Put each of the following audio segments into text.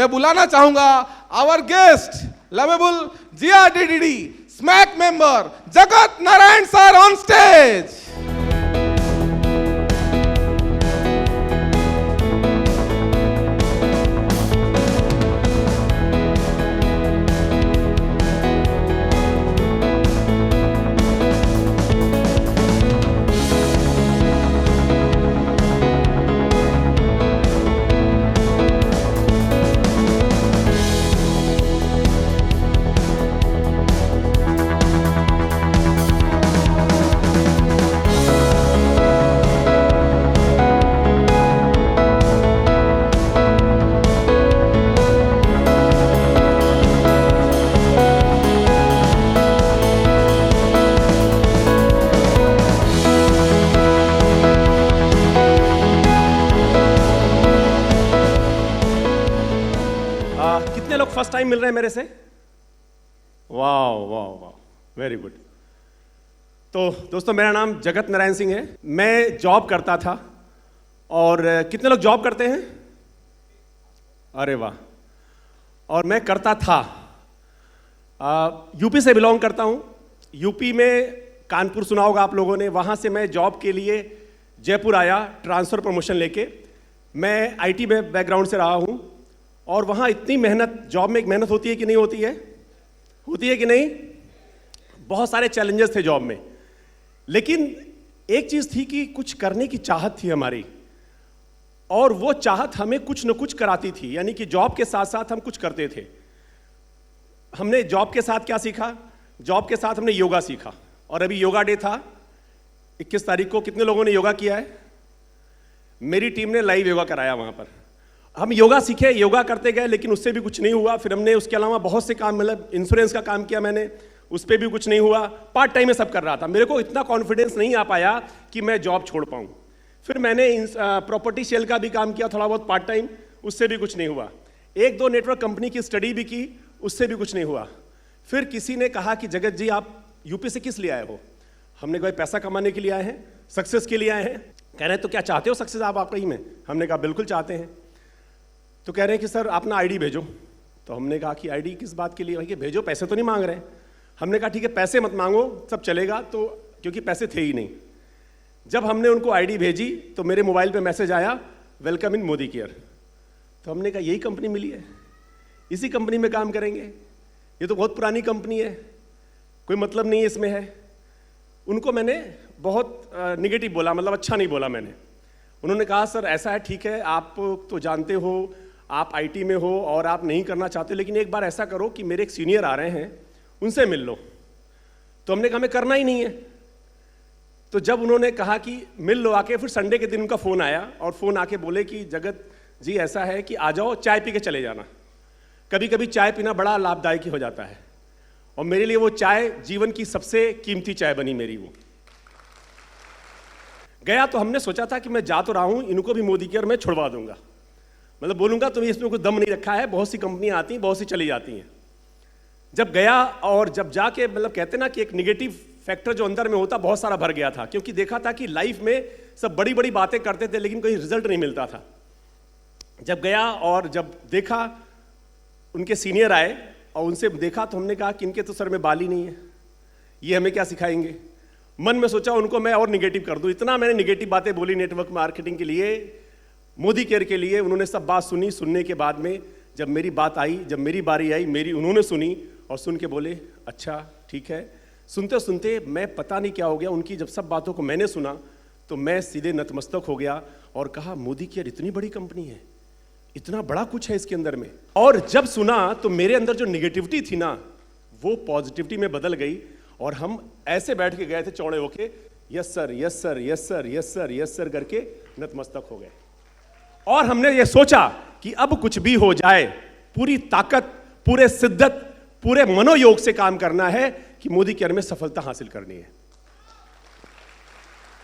मैं बुलाना चाहूंगा our guest lovable GRDD smack member Jagat Narayan sir on stage. कितने लोग फर्स्ट टाइम मिल रहे हैं मेरे से? वाह वाह वाह, वेरी गुड। तो दोस्तों, मेरा नाम जगत नारायण सिंह है। मैं जॉब करता था। और कितने लोग जॉब करते हैं? अरे वाह। और मैं करता था, यूपी से बिलोंग करता हूँ। यूपी में कानपुर सुना होगा आप लोगों ने। वहाँ से मैं जॉब के लिए जयपुर आया, ट्रांसफ़र प्रमोशन लेके। मैं आईटी में बैकग्राउंड से रहा हूँ। और वहाँ इतनी मेहनत, जॉब में एक मेहनत होती है कि नहीं होती है? होती है कि नहीं? बहुत सारे चैलेंजेस थे जॉब में, लेकिन एक चीज़ थी कि कुछ करने की चाहत थी हमारी, और वो चाहत हमें कुछ न कुछ कराती थी। यानी कि जॉब के साथ साथ हम कुछ करते थे। हमने जॉब के साथ क्या सीखा? जॉब के साथ हमने योगा सीखा। और अभी योगा डे था 21 तारीख को। कितने लोगों ने योगा किया है? मेरी टीम ने लाइव योगा कराया वहाँ पर। हम योगा सीखे, योगा करते गए, लेकिन उससे भी कुछ नहीं हुआ। फिर हमने उसके अलावा बहुत से काम, मतलब इंश्योरेंस का काम किया मैंने, उस पर भी कुछ नहीं हुआ। पार्ट टाइम में सब कर रहा था। मेरे को इतना कॉन्फिडेंस नहीं आ पाया कि मैं जॉब छोड़ पाऊँ। फिर मैंने प्रॉपर्टी सेल का भी काम किया थोड़ा बहुत पार्ट टाइम, उससे भी कुछ नहीं हुआ। 1-2 नेटवर्क कंपनी की स्टडी भी की, उससे भी कुछ नहीं हुआ। फिर किसी ने कहा कि जगत जी, आप यूपी से किस लिए आए हो? हमने कहा पैसा कमाने के लिए आए हैं, सक्सेस के लिए आए हैं। कह रहे हैं तो क्या चाहते हो सक्सेस आप वाकई में? हमने कहा बिल्कुल चाहते हैं। तो कह रहे हैं कि सर अपना आईडी भेजो। तो हमने कहा कि आईडी किस बात के लिए? भाई भेजो, पैसे तो नहीं मांग रहे हैं। हमने कहा ठीक है, पैसे मत मांगो, सब चलेगा। तो क्योंकि पैसे थे ही नहीं। जब हमने उनको आईडी भेजी तो मेरे मोबाइल पे मैसेज आया, वेलकम इन मोदी केयर। तो हमने कहा यही कंपनी मिली है, इसी कंपनी में काम करेंगे। ये तो बहुत पुरानी कंपनी है, कोई मतलब नहीं है इसमें है। उनको मैंने बहुत निगेटिव बोला, मतलब अच्छा नहीं बोला मैंने। उन्होंने कहा सर ऐसा है, ठीक है, आप तो जानते हो, आप आईटी में हो और आप नहीं करना चाहते, लेकिन एक बार ऐसा करो कि मेरे एक सीनियर आ रहे हैं, उनसे मिल लो। तो हमने कहा हमें करना ही नहीं है। तो जब उन्होंने कहा कि मिल लो आके, फिर संडे के दिन उनका फ़ोन आया और फ़ोन आके बोले कि जगत जी ऐसा है कि आ जाओ, चाय पी के चले जाना। कभी कभी चाय पीना बड़ा लाभदायक हो जाता है, और मेरे लिए वो चाय जीवन की सबसे कीमती चाय बनी मेरी। वो गया तो हमने सोचा था कि मैं जा तो रहा हूँ, इनको भी मोदी केयर में छुड़वा दूंगा, मतलब बोलूँगा तुम्हें इसमें कोई दम नहीं रखा है, बहुत सी कंपनियाँ आती हैं, बहुत सी चली जाती हैं। जब गया और जब जाके, मतलब कहते ना कि एक निगेटिव फैक्टर जो अंदर में होता बहुत सारा भर गया था, क्योंकि देखा था कि लाइफ में सब बड़ी बड़ी बातें करते थे लेकिन कोई रिजल्ट नहीं मिलता था। जब गया और जब देखा, उनके सीनियर आए और उनसे देखा तो हमने कहा कि इनके तो सर में बाल ही नहीं है, ये हमें क्या सिखाएंगे। मन में सोचा उनको मैं और निगेटिव कर दूं। इतना मैंने निगेटिव बातें बोली नेटवर्क मार्केटिंग के लिए, मोदी केयर के लिए। उन्होंने सब बात सुनी। सुनने के बाद में जब मेरी बात आई, जब मेरी बारी आई, मेरी उन्होंने सुनी और सुन के बोले अच्छा ठीक है। सुनते सुनते मैं पता नहीं क्या हो गया, उनकी जब सब बातों को मैंने सुना तो मैं सीधे नतमस्तक हो गया और कहा मोदी केयर इतनी बड़ी कंपनी है, इतना बड़ा कुछ है इसके अंदर में। और जब सुना तो मेरे अंदर जो निगेटिविटी थी ना, वो पॉजिटिविटी में बदल गई। और हम ऐसे बैठ के गए थे चौड़े होके, yes sir yes sir yes sir yes sir yes sir करके नतमस्तक हो गए। और हमने ये सोचा कि अब कुछ भी हो जाए, पूरी ताकत, पूरे शिद्दत, पूरे मनोयोग से काम करना है कि मोदी केयर में सफलता हासिल करनी है।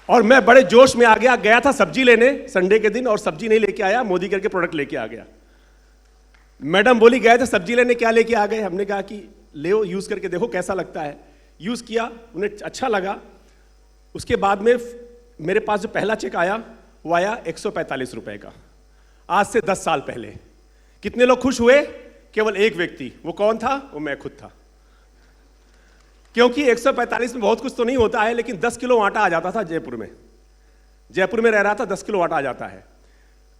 और मैं बड़े जोश में आ गया। गया था सब्जी लेने संडे के दिन, और सब्जी नहीं लेके आया, मोदी केयर के प्रोडक्ट लेके आ गया। मैडम बोली गए थे सब्जी लेने, क्या लेके आ गए? हमने कहा कि ले यूज करके देखो कैसा लगता है। यूज किया, उन्हें अच्छा लगा। उसके बाद में मेरे पास जो पहला चेक आया वो आया 145 रुपए का, आज से 10 साल पहले। कितने लोग खुश हुए? केवल एक व्यक्ति। वो कौन था? वो मैं खुद था। क्योंकि 145 में बहुत कुछ तो नहीं होता है, लेकिन 10 किलो आटा आ जाता था जयपुर में। जयपुर में रह रहा था, 10 किलो आटा आ जाता है।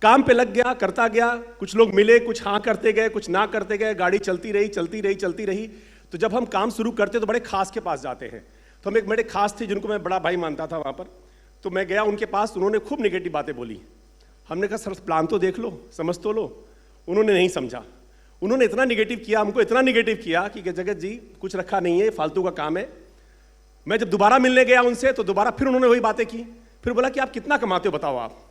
काम पे लग गया, करता गया, कुछ लोग मिले, कुछ हाँ करते गए, कुछ ना करते गए, गाड़ी चलती रही चलती रही चलती रही। तो जब हम काम शुरू करते तो बड़े खास के पास जाते हैं। तो हम एक बड़े खास थे जिनको मैं बड़ा भाई मानता था वहाँ पर। तो मैं गया उनके पास, उन्होंने खूब निगेटिव बातें बोली। हमने कहा सर प्लान तो देख लो, समझ तो लो। उन्होंने नहीं समझा। उन्होंने इतना निगेटिव किया, हमको इतना निगेटिव किया कि जगत जी कुछ रखा नहीं है, फालतू का काम है। मैं जब दोबारा मिलने गया उनसे तो दोबारा फिर उन्होंने वही बातें की। फिर बोला कि आप कितना कमाते हो बताओ आप।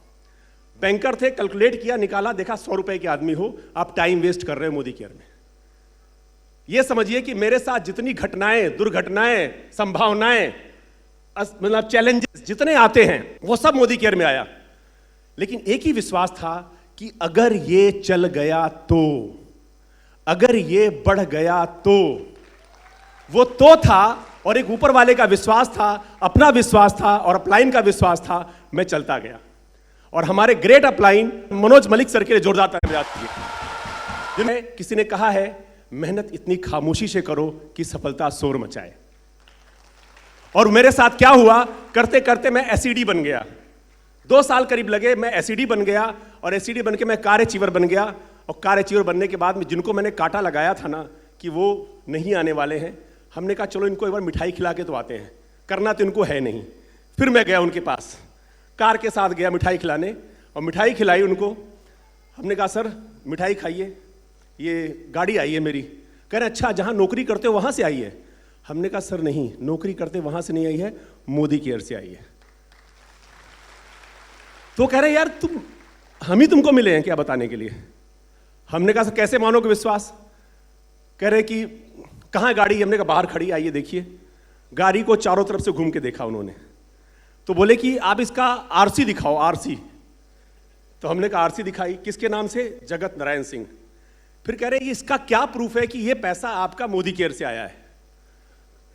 बैंकर थे, कैलकुलेट किया, निकाला, देखा 100 रुपए के आदमी हो, आप टाइम वेस्ट कर रहे हो मोदी केयर में। यह समझिए कि मेरे साथ जितनी घटनाएं, दुर्घटनाएं, संभावनाएं, मतलब चैलेंजेस जितने आते हैं वो सब मोदी केयर में आया। लेकिन एक ही विश्वास था कि अगर ये चल गया तो, अगर ये बढ़ गया तो। वो तो था और एक ऊपर वाले का विश्वास था, अपना विश्वास था और अपलाइन का विश्वास था। मैं चलता गया और हमारे great upline Manoj Malik sir के लिए जोरदार तालियां बजाती है। जिन्हें किसी ने कहा है मेहनत इतनी खामोशी से करो कि सफलता शोर मचाए। और मेरे साथ क्या हुआ, करते करते मैं एसईडी बन गया। 2 साल करीब लगे, मैं एसईडी बन गया और एसईडी बन के मैं कार अचीवर बन गया। और कार अचीवर बनने के बाद में जिनको मैंने कांटा लगाया था ना कि वो नहीं आने वाले हैं, हमने कहा चलो इनको एक बार मिठाई खिला के तो आते हैं, करना तो इनको है नहीं। फिर मैं गया उनके पास, कार के साथ गया मिठाई खिलाने और मिठाई खिलाई उनको। हमने कहा सर मिठाई खाइए, ये गाड़ी आई है मेरी। कह रहे अच्छा जहाँ नौकरी करते हो वहाँ से आई है। हमने कहा सर नहीं, नौकरी करते वहाँ से नहीं आई है, मोदी केयर से आई है। तो कह रहे यार तुम, हम ही तुमको मिले हैं क्या बताने के लिए? हमने कहा सर कैसे मानोगे विश्वास? कह रहे कि कहाँ है गाड़ी? हमने कहा बाहर खड़ी, आइए देखिए। गाड़ी को चारों तरफ से घूम के देखा उन्होंने। तो बोले कि आप इसका आरसी दिखाओ, आरसी। तो हमने कहा आरसी दिखाई, किसके नाम से? जगत नारायण सिंह। फिर कह रहे इसका क्या प्रूफ है कि ये पैसा आपका मोदी केयर से आया है?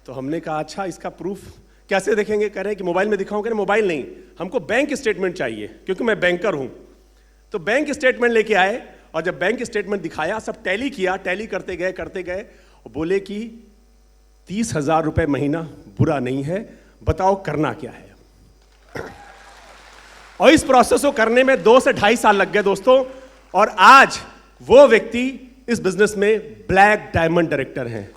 तो हमने कहा अच्छा इसका प्रूफ कैसे देखेंगे? कह रहे कि मोबाइल में दिखाऊं। कह रहे मोबाइल नहीं, हमको बैंक स्टेटमेंट चाहिए क्योंकि मैं बैंकर हूं। तो बैंक स्टेटमेंट लेके आए और जब बैंक स्टेटमेंट दिखाया, सब टैली किया, टैली करते गए और बोले कि 30,000 रुपए महीना बुरा नहीं है, बताओ करना क्या है। और इस प्रोसेस को करने में 2 से 2.5 साल लग गए दोस्तों। और आज वो व्यक्ति इस बिजनेस में ब्लैक डायमंड डायरेक्टर हैं।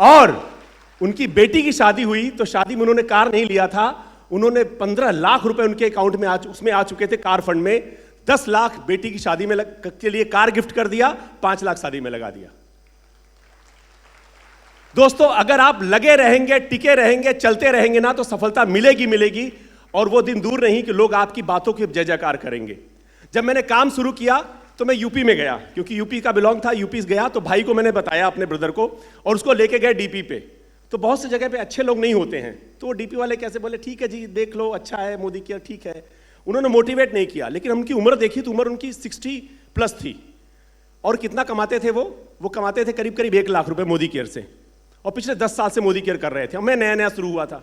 और उनकी बेटी की शादी हुई तो शादी में उन्होंने कार नहीं लिया था, उन्होंने 15 लाख रुपए उनके अकाउंट में उसमें आ चुके थे कार फंड में। 10 लाख बेटी की शादी में के लिए कार गिफ्ट कर दिया, 5 लाख शादी में लगा दिया। दोस्तों अगर आप लगे रहेंगे, टिके रहेंगे, चलते रहेंगे ना तो सफलता मिलेगी मिलेगी। और वो दिन दूर नहीं कि लोग आपकी बातों की जय जयकार करेंगे। जब मैंने काम शुरू किया तो मैं यूपी में गया, क्योंकि यूपी का बिलोंग था। यूपी गया तो भाई को मैंने बताया, अपने ब्रदर को, और उसको लेके गए डीपी पे। तो बहुत सी जगह पे अच्छे लोग नहीं होते हैं, तो वो डीपी वाले कैसे बोले ठीक है जी देख लो, अच्छा है मोदी केयर, ठीक है। उन्होंने मोटिवेट नहीं किया, लेकिन उनकी उम्र देखी तो उम्र उनकी 60+ थी। और कितना कमाते थे वो कमाते थे करीब करीब 1 लाख रुपए मोदी केयर से। और पिछले 10 साल से मोदी केयर कर रहे थे। मैं नया नया शुरू हुआ था।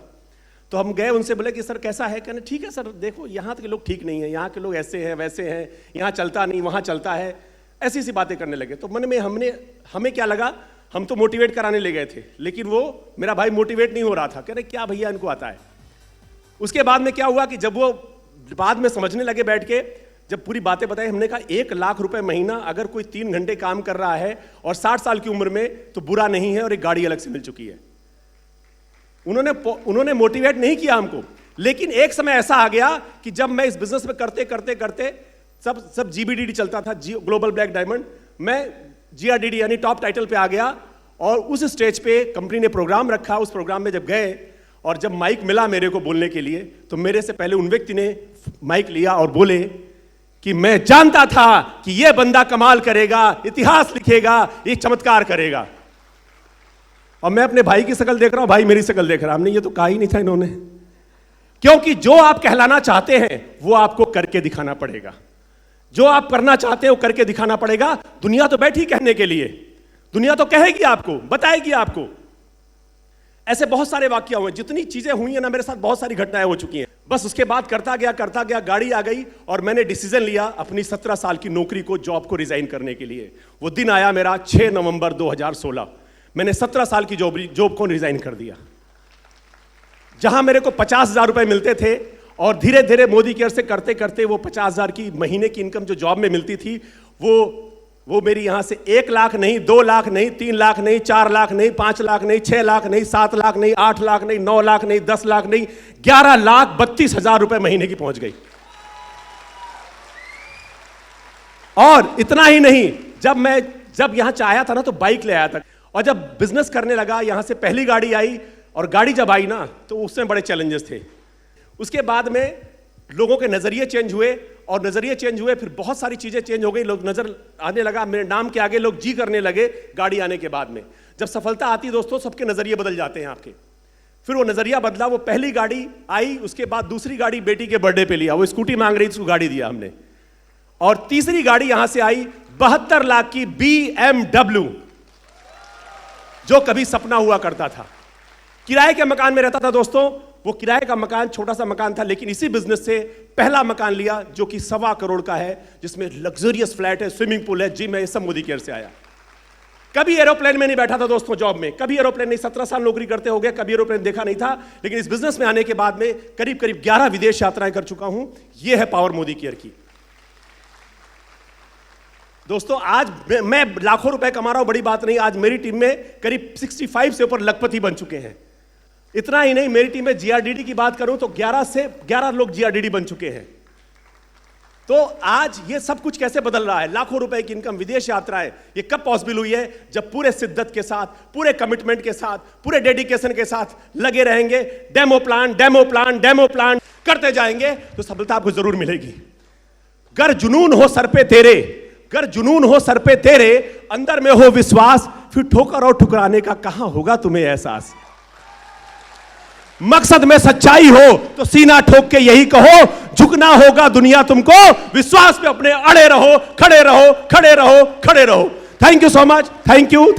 तो हम गए उनसे, बोले कि सर कैसा है? कहने ठीक है सर, देखो यहाँ के लोग ठीक नहीं है, यहाँ के लोग ऐसे हैं वैसे हैं, यहाँ चलता नहीं वहाँ चलता है, ऐसी सी बातें करने लगे। तो मन में हमें क्या लगा, हम तो मोटिवेट कराने ले गए थे, लेकिन वो मेरा भाई मोटिवेट नहीं हो रहा था। कह रहे क्या भैया इनको आता है। उसके बाद में क्या हुआ कि जब वो बाद में समझने लगे बैठ के, जब पूरी बातें बताई, हमने कहा 1 लाख रुपए महीना अगर कोई 3 घंटे काम कर रहा है और 60 साल की उम्र में, तो बुरा नहीं है। और एक गाड़ी अलग से मिल चुकी है। उन्होंने मोटिवेट नहीं किया हमको। लेकिन एक समय ऐसा आ गया कि जब मैं इस बिजनेस में करते सब जीबीडीडी चलता था, ग्लोबल ब्लैक डायमंड, मैं जीआरडीडी यानी टॉप टाइटल पे आ गया। और उस स्टेज पे कंपनी ने प्रोग्राम रखा। उस प्रोग्राम में जब गए और जब माइक मिला मेरे को बोलने के लिए, तो मेरे से पहले उन व्यक्ति ने माइक लिया और बोले कि मैं जानता था कि यह बंदा कमाल करेगा, इतिहास लिखेगा, ये चमत्कार करेगा। और मैं अपने भाई की शक्ल देख रहा हूं, भाई मेरी शक्ल देख रहा। हमने ये तो कहा ही नहीं था इन्होंने। क्योंकि जो आप कहलाना चाहते हैं वो आपको करके दिखाना पड़ेगा। जो आप करना चाहते हो करके दिखाना पड़ेगा। दुनिया तो बैठी कहने के लिए, दुनिया तो कहेगी आपको, बताएगी आपको। ऐसे बहुत सारे वाकया हुए, जितनी चीजें हुई है ना मेरे साथ, बहुत सारी घटनाएं हो चुकी हैं। बस उसके बाद करता गया, गाड़ी आ गई और मैंने डिसीजन लिया अपनी 17 साल की नौकरी को, जॉब को रिजाइन करने के लिए। वो दिन आया मेरा 6 नवंबर 2016। मैंने 17 साल की जॉब को रिजाइन कर दिया। जहां मेरे को 50,000 रुपए मिलते थे और धीरे धीरे मोदी केयर से करते करते वो 50,000 की महीने की इनकम जो जॉब में मिलती थी वो मेरी यहां से 1 लाख नहीं, 2 लाख नहीं, 3 लाख नहीं, 4 लाख नहीं, 5 लाख नहीं, 6 लाख नहीं, 7 लाख नहीं, 8 लाख नहीं, 9 लाख नहीं, 10 लाख नहीं, 11,32,000 रुपए महीने की पहुंच गई। और इतना ही नहीं, जब यहां आया था ना तो बाइक ले आया था, और जब बिजनेस करने लगा यहां से पहली गाड़ी आई, और गाड़ी जब आई ना तो उसमें बड़े चैलेंजेस थे। उसके बाद में लोगों के नजरिए चेंज हुए, और नजरिए चेंज हुए, फिर बहुत सारी चीजें चेंज हो गई। लोग नजर आने लगा मेरे नाम के आगे, लोग जी करने लगे गाड़ी आने के बाद में। जब सफलता आती दोस्तों, सबके नजरिए बदल जाते हैं आपके। फिर वो नजरिया बदला, वो पहली गाड़ी आई, उसके बाद दूसरी गाड़ी बेटी के बर्थडे पे लिया, वो स्कूटी मांग रही थी, उसको गाड़ी दिया हमने। और तीसरी गाड़ी यहां से आई 72 लाख की BMW, जो कभी सपना हुआ करता था। किराए के मकान में रहता था दोस्तों, वो किराए का मकान छोटा सा मकान था, लेकिन इसी बिजनेस से पहला मकान लिया जो कि 1.25 करोड़ का है, जिसमें लग्जरियस फ्लैट है, स्विमिंग पूल है, जिम है। ये सब मोदी केयर से आया। कभी एरोप्लेन में नहीं बैठा था दोस्तों, जॉब में कभी एरोप्लेन नहीं, 17 साल नौकरी करते हो गए, कभी एरोप्लेन देखा नहीं था। लेकिन इस बिजनेस में आने के बाद में करीब 11 विदेश यात्राएं कर चुका हूं। यह है पावर मोदी केयर की। दोस्तों आज मैं लाखों रुपए कमा रहा हूं, बड़ी बात नहीं। आज मेरी टीम में करीब 65 से ऊपर लखपति बन चुके हैं। इतना ही नहीं, मेरी टीम में जीआरडीडी की बात करूं तो 11 लोग जीआरडीडी बन चुके हैं। तो आज ये सब कुछ कैसे बदल रहा है? लाखों रुपए की इनकम, विदेश यात्राएं, ये कब पॉसिबल हुई है? जब पूरे शिद्दत के साथ, पूरे कमिटमेंट के साथ, पूरे डेडिकेशन के साथ लगे रहेंगे, डेमो प्लान करते जाएंगे तो सफलता आपको जरूर मिलेगी। गर जुनून हो सर पे तेरे, अंदर में हो विश्वास, फिर ठोकर और ठुकराने का कहां होगा तुम्हें एहसास। मकसद में सच्चाई हो तो सीना ठोक के यही कहो, झुकना होगा दुनिया तुमको, विश्वास पे अपने अड़े रहो, खड़े रहो। Thank you so much, thank you.